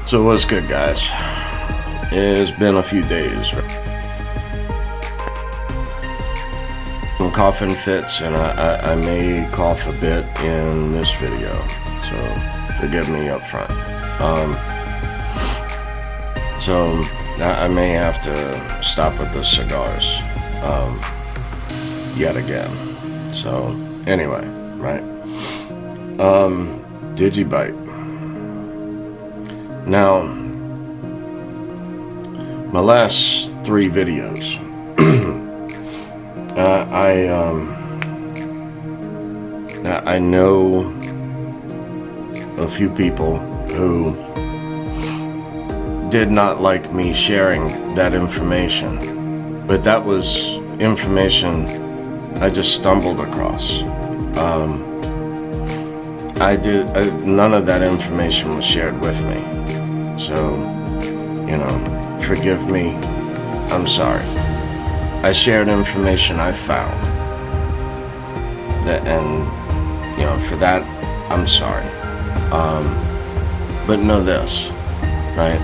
So what's good, guys? It's been a few days. Some coughing fits, and I may cough a bit in this video, so forgive me up front. So I may have to stop with the cigars yet again. So anyway, right? DigiByte. Now, my last 3 videos, I know a few people who did not like me sharing that information, but that was information I just stumbled across. None of that information was shared with me. So, forgive me. I'm sorry. I shared information I found. For that, I'm sorry. But know this, right?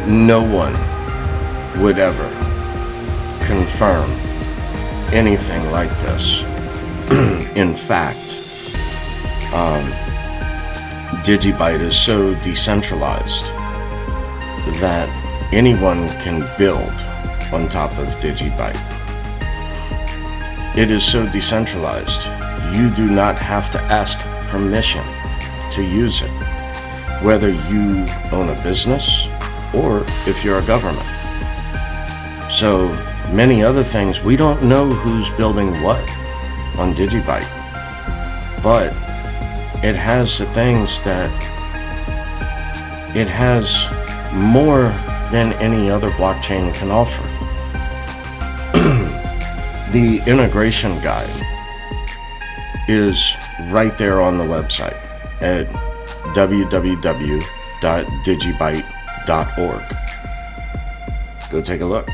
No one would ever confirm anything like this. In fact, DigiByte is so decentralized that anyone can build on top of DigiByte. It is so decentralized, you do not have to ask permission to use it, whether you own a business or if you're a government. So many other things, we don't know who's building what on DigiByte, but it has the things that it has more than any other blockchain can offer. The integration guide is right there on the website at www.digibyte.org. Go take a look.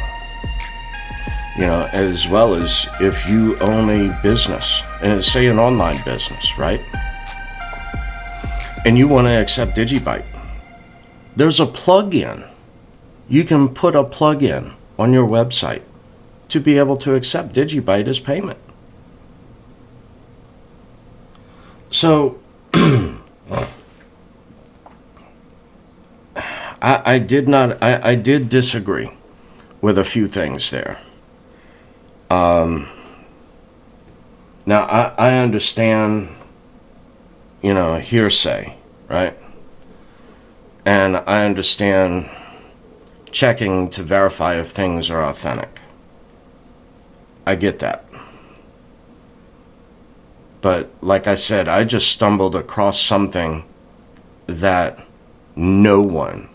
As well as if you own a business, and say an online business, right? And you want to accept DigiByte, there's a plug-in. You can put a plug-in on your website to be able to accept DigiByte as payment. So, I did disagree with a few things there. Now, I understand, hearsay, right? And I understand checking to verify if things are authentic. I get that. But like I said, I just stumbled across something that no one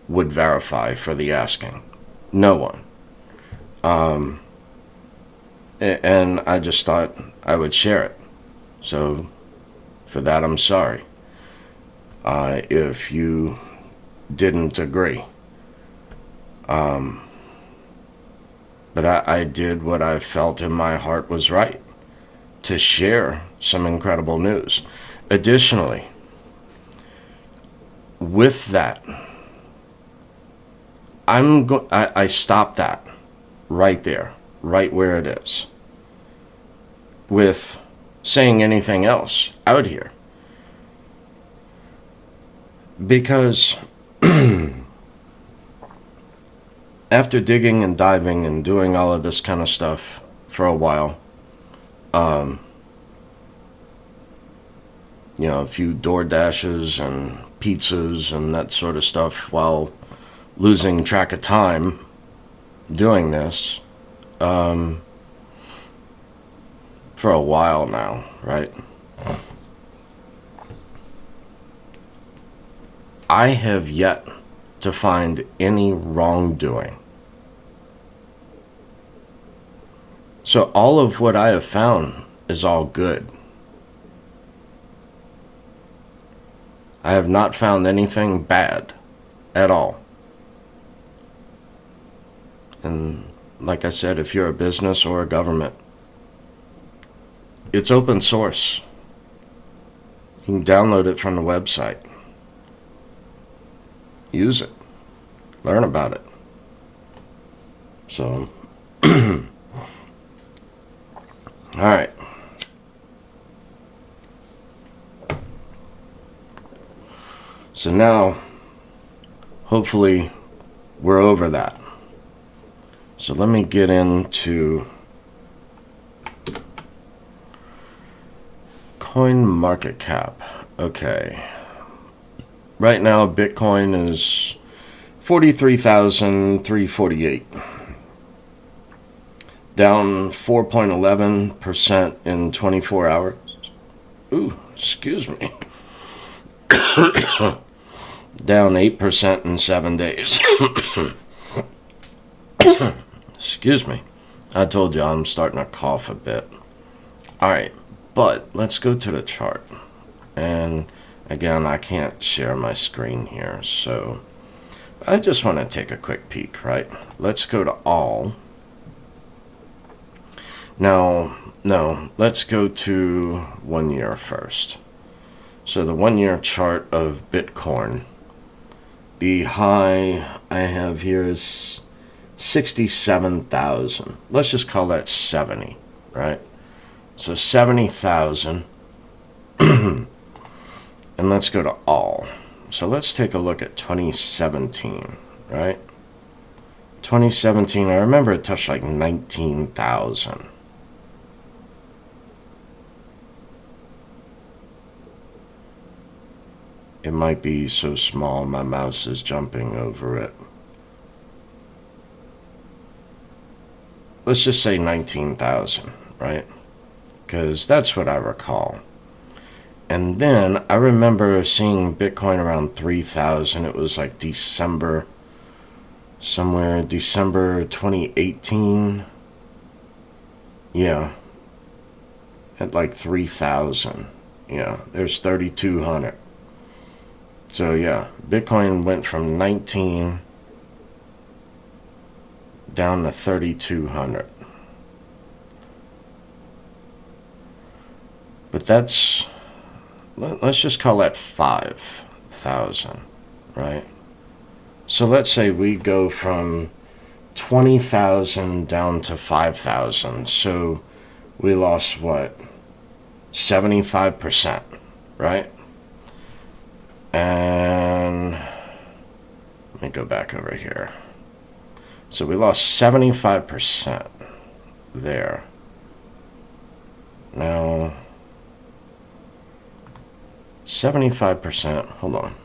would verify for the asking. No one. And I just thought I would share it. So for that, I'm sorry. If you didn't agree. But I did what I felt in my heart was right, to share some incredible news. Additionally, with that, I stopped that right there, right where it is, with saying anything else out here. Because after digging and diving and doing all of this kind of stuff for a while, a few DoorDashes and pizzas and that sort of stuff while losing track of time doing this for a while now, right? I have yet to find any wrongdoing. So all of what I have found is all good. I have not found anything bad at all. And like I said, if you're a business or a government, it's open source. You can download it from the website. use it, learn about it. So, all right. So now, hopefully, we're over that. So let me get into coin market cap. Okay. Right now, Bitcoin is 43,348. Down 4.11% in 24 hours. Ooh, excuse me. Down 8% in 7 days. Excuse me. I told you I'm starting to cough a bit. Alright, but let's go to the chart. And again, I can't share my screen here, so I just want to take a quick peek, right? Let's go to all. Now, no, let's go to 1 year first. So the 1 year chart of Bitcoin. The high I have here is 67,000. Let's just call that 70, right? So 70,000. And let's go to all. So let's take a look at 2017, right? 2017, I remember it touched like 19,000. It might be so small my mouse is jumping over it. Let's just say 19,000, right? Because that's what I recall. And then I remember seeing Bitcoin around 3,000. It was like December 2018. Yeah. At like 3,000. Yeah, there's 3,200. So yeah, Bitcoin went from 19 down to 3,200. But let's just call that 5,000, right? So let's say we go from 20,000 down to 5,000. So we lost what? 75%, right? And let me go back over here. So we lost 75% there. Now, 75%, hold on.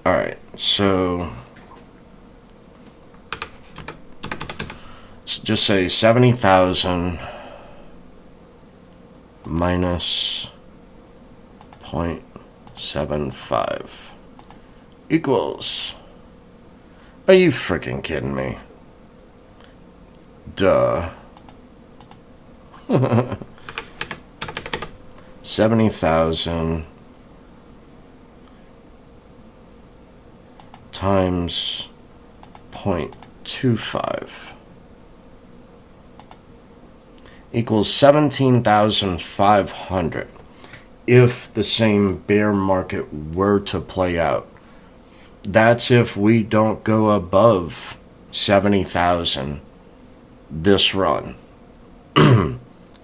All right, so just say 70,000 minus 0.75 equals. Are you freaking kidding me? Duh. 70,000 times 0.25 equals 17,500 if the same bear market were to play out. That's if we don't go above 70,000 this run.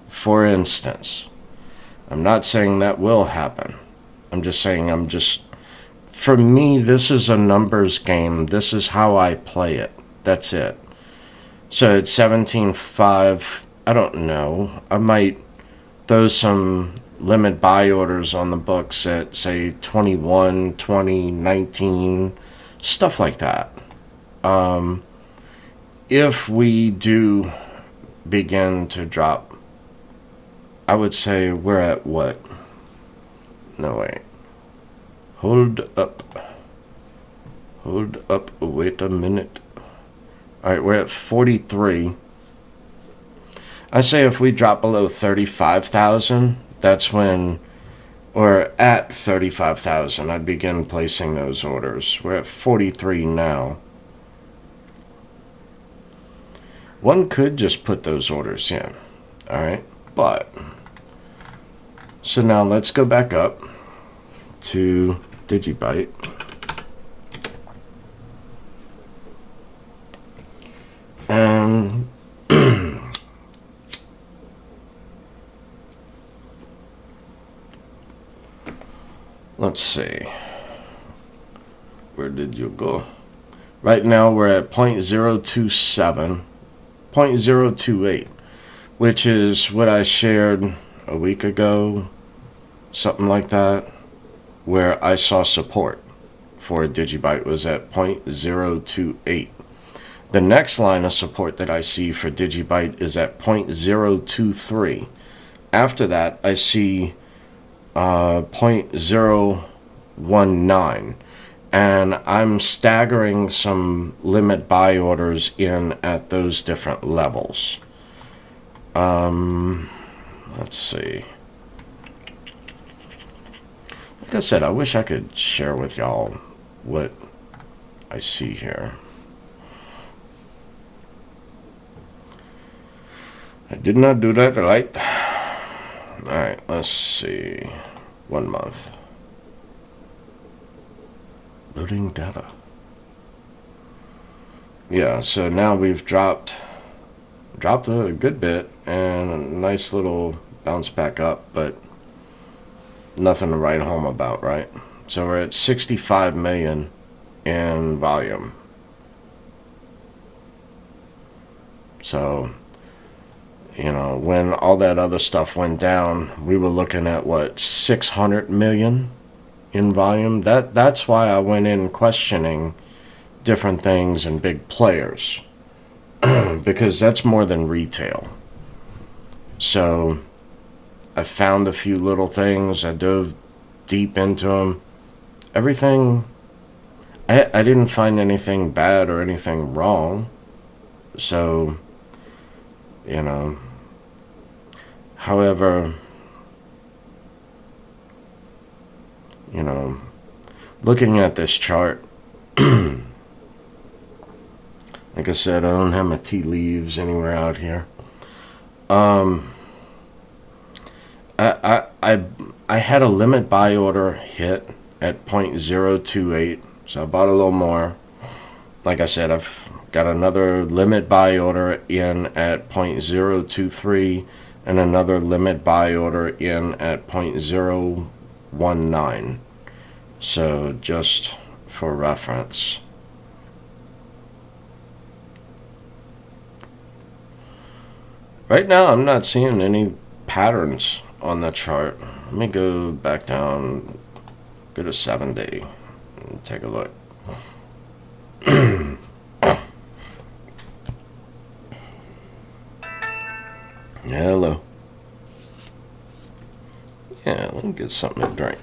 For instance, I'm not saying that will happen. I'm just saying for me, this is a numbers game. This is how I play it. That's it. So it's 17.5. I don't know. I might throw some limit buy orders on the books at, say, 21, 20, 19, stuff like that. If we do begin to drop, I would say we're at what? No, wait. Hold up. Wait a minute. All right, we're at 43. I say if we drop below 35,000, that's when, or at 35,000, I'd begin placing those orders. We're at 43 now. One could just put those orders in, all right? But So now let's go back up to DigiByte. And let's see. Where did you go? Right now we're at 0.027, 0.028, which is what I shared a week ago, something like that, where I saw support for DigiByte was at 0.028. The next line of support that I see for DigiByte is at 0.023. After that, I see 0.019. And I'm staggering some limit buy orders in at those different levels. Let's see. Like I said, I wish I could share with y'all what I see here. I did not do that right. Alright, let's see. 1 month. Loading data. Yeah, so now we've dropped a good bit and a nice little bounce back up, but nothing to write home about, right? So we're at 65 million in volume. So, you know, when all that other stuff went down, we were looking at what, 600 million in volume. That's why I went in questioning different things and big players, because that's more than retail. So I found a few little things. I dove deep into them. Everything, I didn't find anything bad or anything wrong. So, you know, however, you know, looking at this chart, like I said, I don't have my tea leaves anywhere out here. I had a limit buy order hit at 0.028, so I bought a little more. Like I said, I've got another limit buy order in at 0.023 and another limit buy order in at 0.019. So just for reference. Right now, I'm not seeing any patterns on the chart. Let me go back down, go to 7-day, and take a look. Hello. Yeah, let me get something to drink.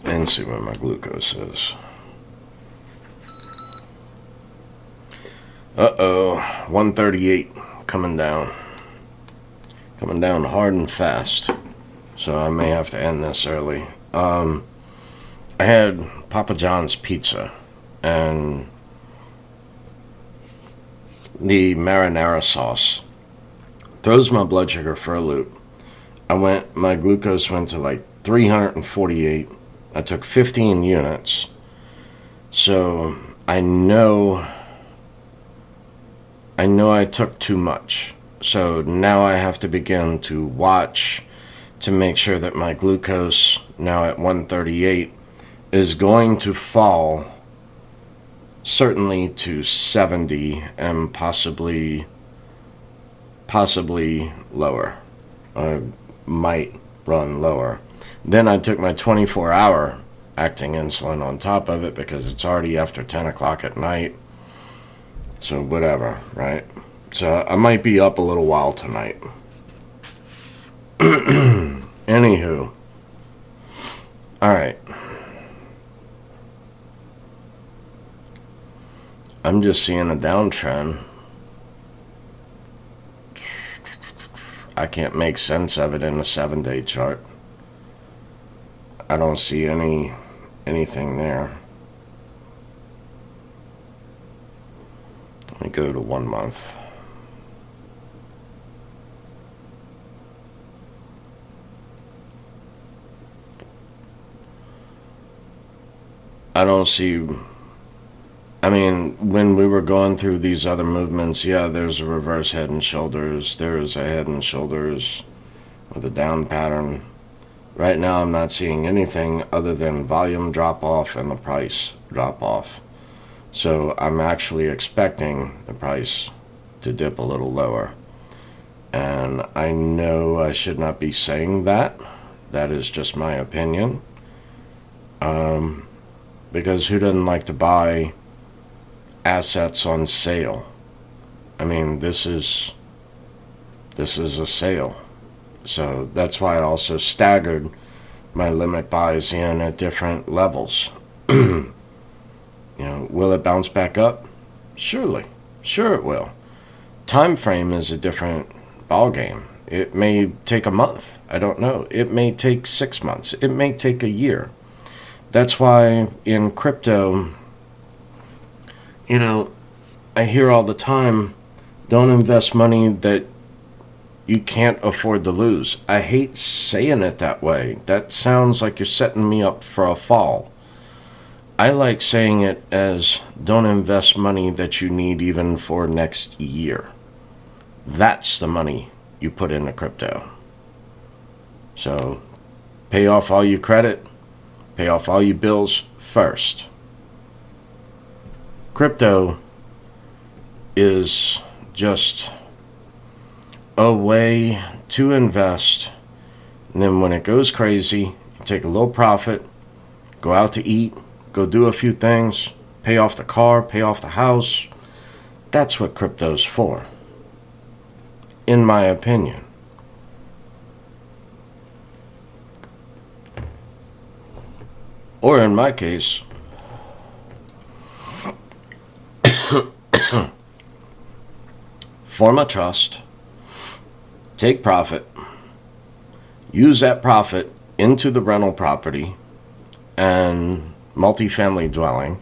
And see what my glucose is. Uh-oh, 138 coming down. Coming down hard and fast. So I may have to end this early. I had Papa John's pizza and the marinara sauce throws my blood sugar for a loop. My glucose went to like 348. I took 15 units. So I know I took too much. So now I have to begin to watch to make sure that my glucose, now at 138, is going to fall certainly to 70 and possibly lower. I might run lower. Then I took my 24-hour acting insulin on top of it because it's already after 10 o'clock at night. So whatever, right? So I might be up a little while tonight. Anywho. Alright. I'm just seeing a downtrend. I can't make sense of it in a 7-day chart. I don't see anything there. me go to 1 month. I don't see, I mean, when we were going through these other movements, yeah, there's a reverse head and shoulders. There's a head and shoulders with a down pattern. Right now, I'm not seeing anything other than volume drop off and the price drop off. So I'm actually expecting the price to dip a little lower. And I know I should not be saying that. That is just my opinion. Because who doesn't like to buy assets on sale? I mean, this is a sale. So that's why I also staggered my limit buys in at different levels. Will it bounce back up? Surely. Sure it will. Time frame is a different ball game. It may take a month. I don't know. It may take 6 months. It may take a year. That's why in crypto, I hear all the time, don't invest money that you can't afford to lose. I hate saying it that way. That sounds like you're setting me up for a fall. I like saying it as, don't invest money that you need even for next year. That's the money you put into crypto. So pay off all your credit, pay off all your bills first. Crypto is just a way to invest, and then when it goes crazy, you take a little profit, go out to eat, go do a few things, pay off the car, pay off the house. That's what crypto's for, in my opinion. Or in my case, form a trust, take profit, use that profit into the rental property and multifamily dwelling,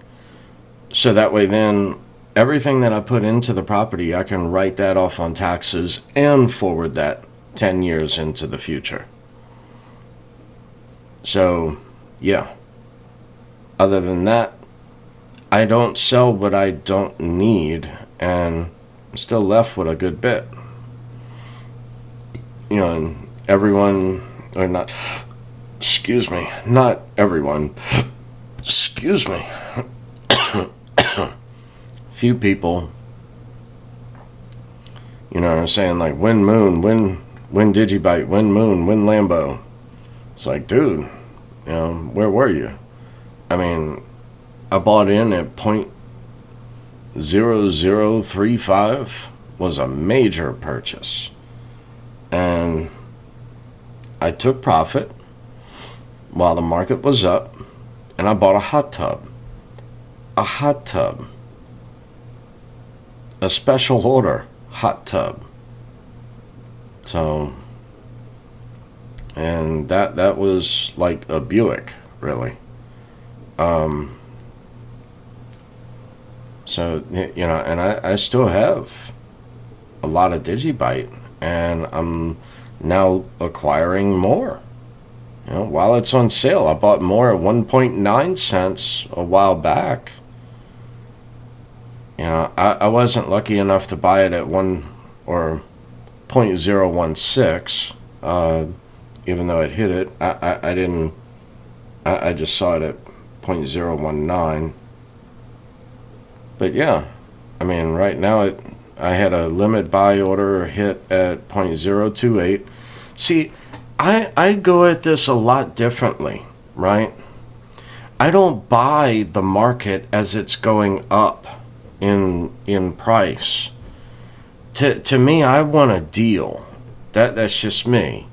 so that way then everything that I put into the property, I can write that off on taxes and forward that 10 years into the future. So, yeah. Other than that, I don't sell what I don't need, and I'm still left with a good bit. And everyone, or not, not everyone, few people, are saying like, win Moon, win DigiByte, win Moon, win Lambo. It's like, dude, where were you? I mean, I bought in at 0.0035, was a major purchase. And I took profit while the market was up, and I bought a hot tub. A special order hot tub. So, and that was like a Buick, really. So, and I still have a lot of DigiByte, and I'm now acquiring more. While it's on sale, I bought more at 1.9 cents a while back. I wasn't lucky enough to buy it at 0.016, even though it hit it. I didn't. I just saw it at 0.019. But yeah, I mean, right now I had a limit buy order hit at 0.028. See, I go at this a lot differently, right? I don't buy the market as it's going up in price. To me, I want a deal. That's just me.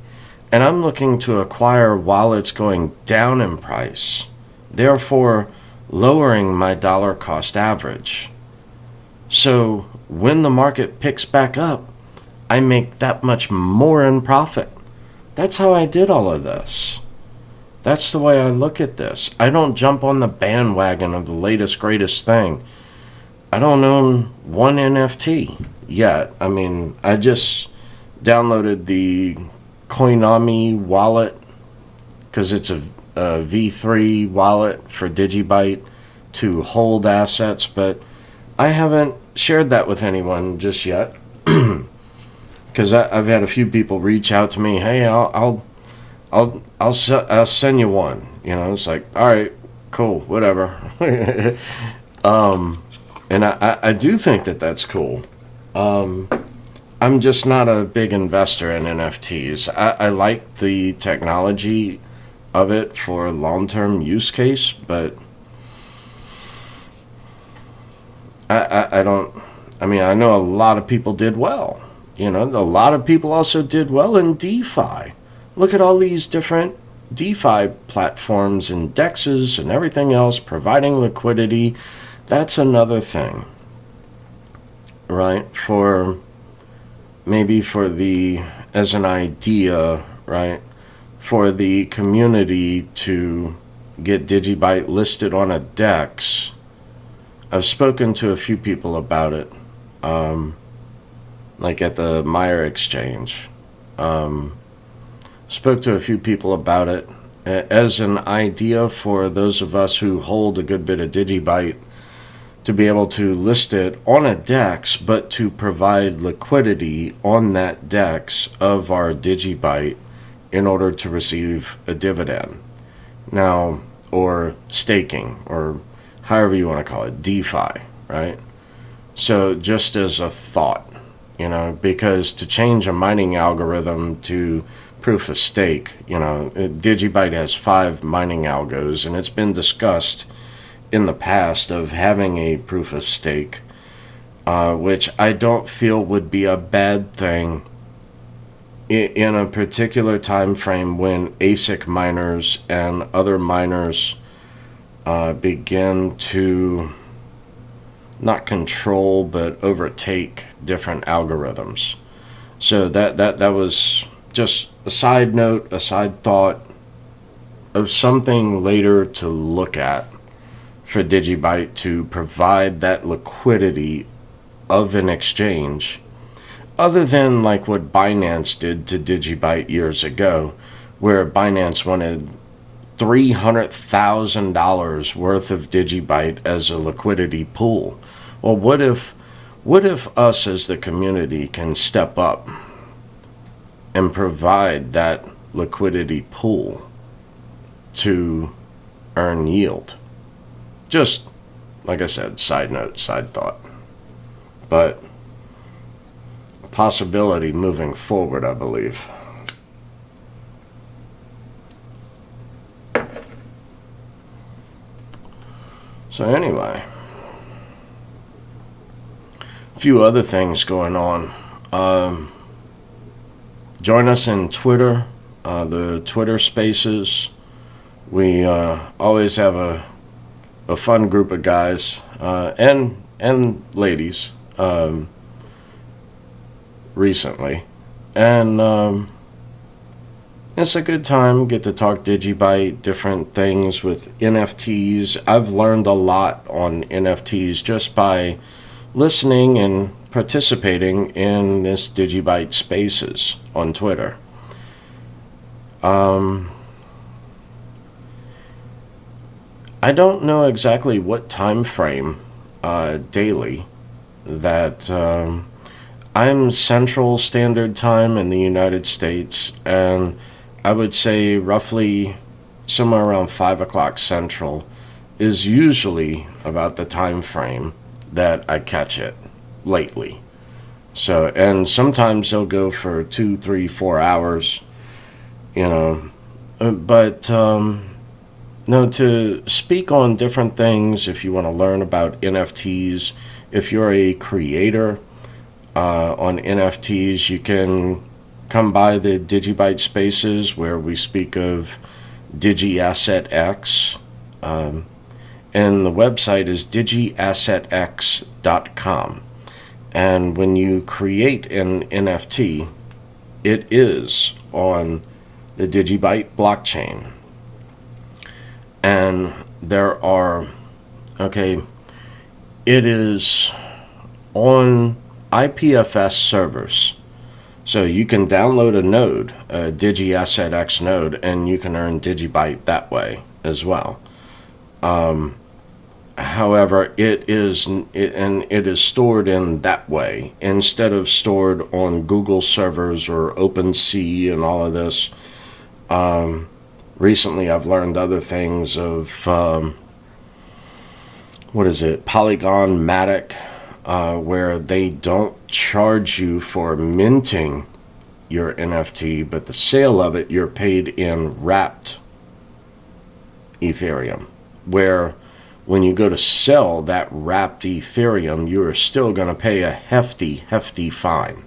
And I'm looking to acquire while it's going down in price, therefore lowering my dollar cost average. So when the market picks back up, I make that much more in profit. That's how I did all of this. That's the way I look at this. I don't jump on the bandwagon of the latest, greatest thing. I don't own one NFT yet. I mean, I just downloaded the Koinami wallet because it's a V3 wallet for DigiByte to hold assets, but I haven't shared that with anyone just yet. Because I've had a few people reach out to me. Hey, I'll send you one. You know, it's like, all right, cool, whatever. And I do think that that's cool. I'm just not a big investor in NFTs. I like the technology of it for long-term use case, but I don't. I mean, I know a lot of people did well. You know, a lot of people also did well in DeFi. Look at all these different DeFi platforms and DEXs and everything else providing liquidity. That's another thing, right? Maybe for as an idea, right? For the community to get DigiByte listed on a DEX. I've spoken to a few people about it, like at the Meyer Exchange. Spoke to a few people about it as an idea for those of us who hold a good bit of DigiByte to be able to list it on a DEX, but to provide liquidity on that DEX of our DigiByte in order to receive a dividend. Now, or staking, or however you want to call it, DeFi, right? So just as a thought, you know, because to change a mining algorithm to proof of stake, you know, DigiByte has 5 mining algos, and it's been discussed in the past of having a proof of stake, which I don't feel would be a bad thing in a particular time frame when ASIC miners and other miners begin to not control but overtake different algorithms. So that was just a side note, a side thought of something later to look at for DigiByte to provide that liquidity of an exchange, other than like what Binance did to DigiByte years ago, where Binance wanted $300,000 worth of DigiByte as a liquidity pool. Well, what if us as the community can step up and provide that liquidity pool to earn yield? Just, like I said, side note, side thought. But possibility moving forward, I believe. So anyway, a few other things going on. Join us in Twitter, the Twitter Spaces. We always have a fun group of guys and ladies recently, and it's a good time. Get to talk DigiByte, different things with NFTs. I've learned a lot on NFTs just by listening and participating in this DigiByte Spaces on Twitter. I don't know exactly what time frame daily that I'm Central Standard Time in the United States, and I would say roughly somewhere around 5 o'clock Central is usually about the time frame that I catch it lately. So, and sometimes they'll go for 2, 3, 4 hours, you know, but no, to speak on different things, if you want to learn about NFTs, if you're a creator on NFTs, you can come by the DigiByte Spaces where we speak of DigiAssetX. And the website is DigiAssetX.com. And when you create an NFT, it is on the DigiByte blockchain. And there are, okay, it is on IPFS servers. So you can download a node, a DigiAssetX node, and you can earn DigiByte that way as well. However, it is stored in that way instead of stored on Google servers or OpenSea and all of this. Recently, I've learned other things of Polygon Matic, where they don't charge you for minting your NFT, but the sale of it, you're paid in wrapped Ethereum, where when you go to sell that wrapped Ethereum, you are still going to pay a hefty fine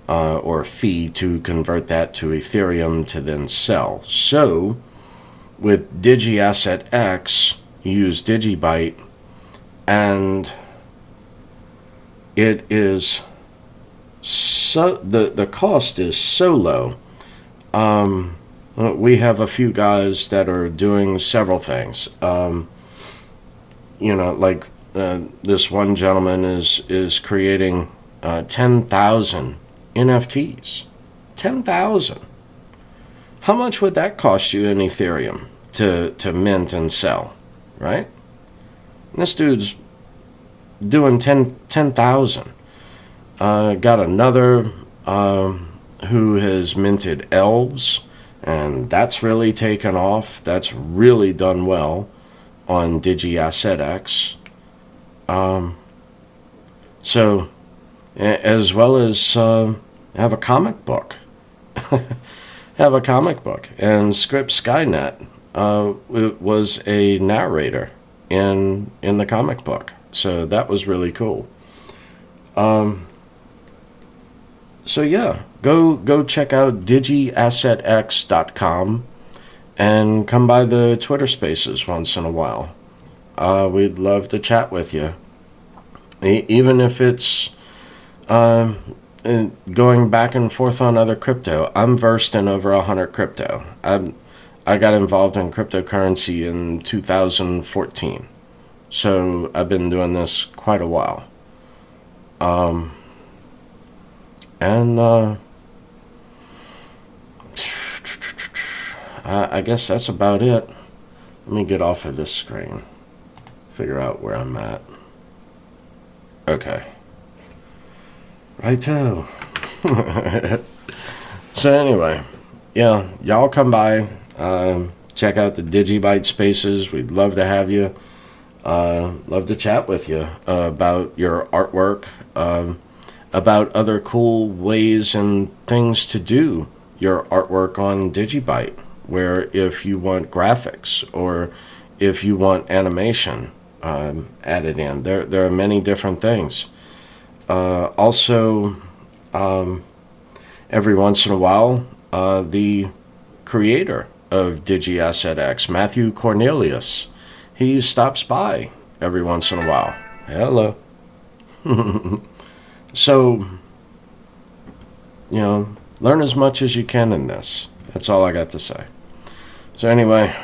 or fee to convert that to Ethereum to then sell. So with DigiAssetX, you use DigiByte, and it is so the cost is so low. We have a few guys that are doing several things. Like this one gentleman is creating 10,000 NFTs. 10,000. How much would that cost you in Ethereum to mint and sell, right? And this dude's doing 10,000. Got another who has minted elves, and that's really taken off. That's really done well on DigiAssetX. So, as well as have a comic book. Have a comic book. And Script Skynet was a narrator in the comic book. So that was really cool. So yeah, go check out DigiAssetX.com and come by the Twitter Spaces once in a while. We'd love to chat with you. Even if it's going back and forth on other crypto. I'm versed in over 100 crypto. I got involved in cryptocurrency in 2014. So I've been doing this quite a while. I guess that's about it. Let me get off of this screen. Figure out where I'm at. Okay. Righto. So anyway, yeah, y'all come by. Check out the DigiByte Spaces. We'd love to have you. Love to chat with you about your artwork, about other cool ways and things to do your artwork on DigiByte, where if you want graphics or if you want animation added in, there are many different things. Also, every once in a while, the creator of DigiAssetX, Matthew Cornelius, he stops by every once in a while. Hello. So, learn as much as you can in this. That's all I got to say. So anyway,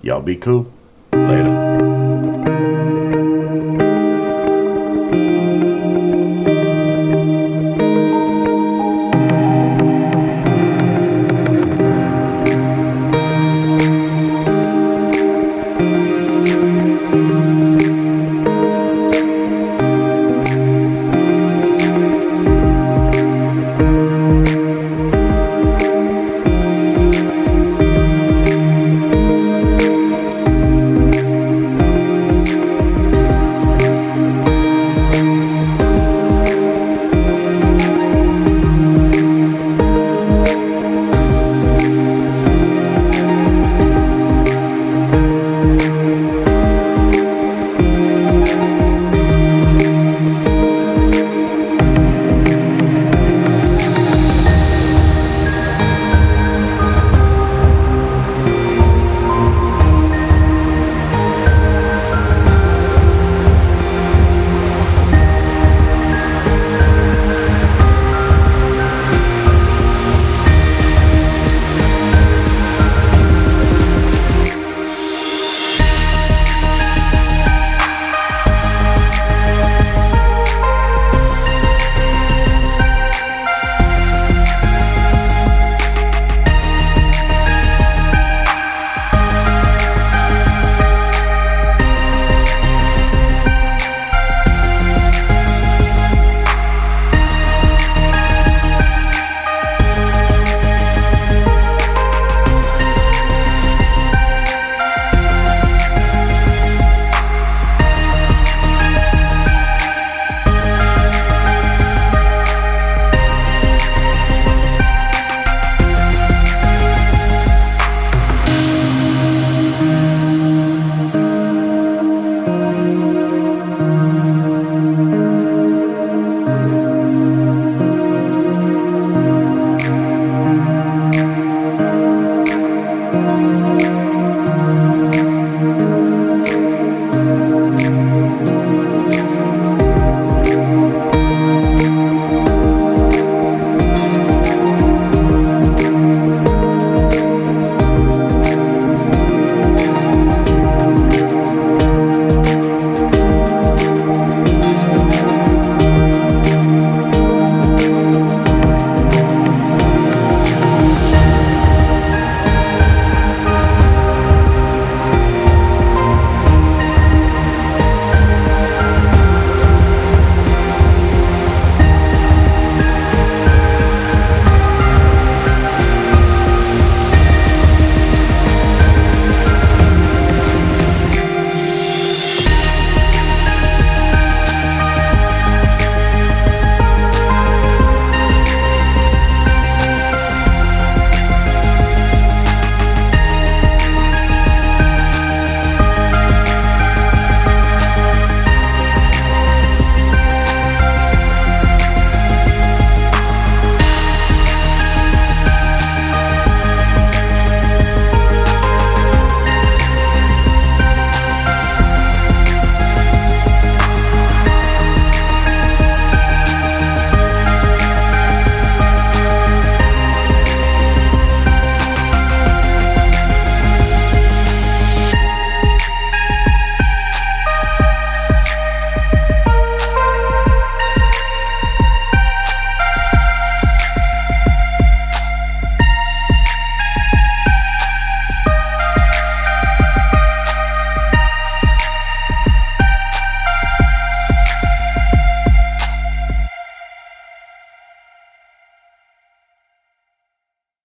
y'all be cool. Later.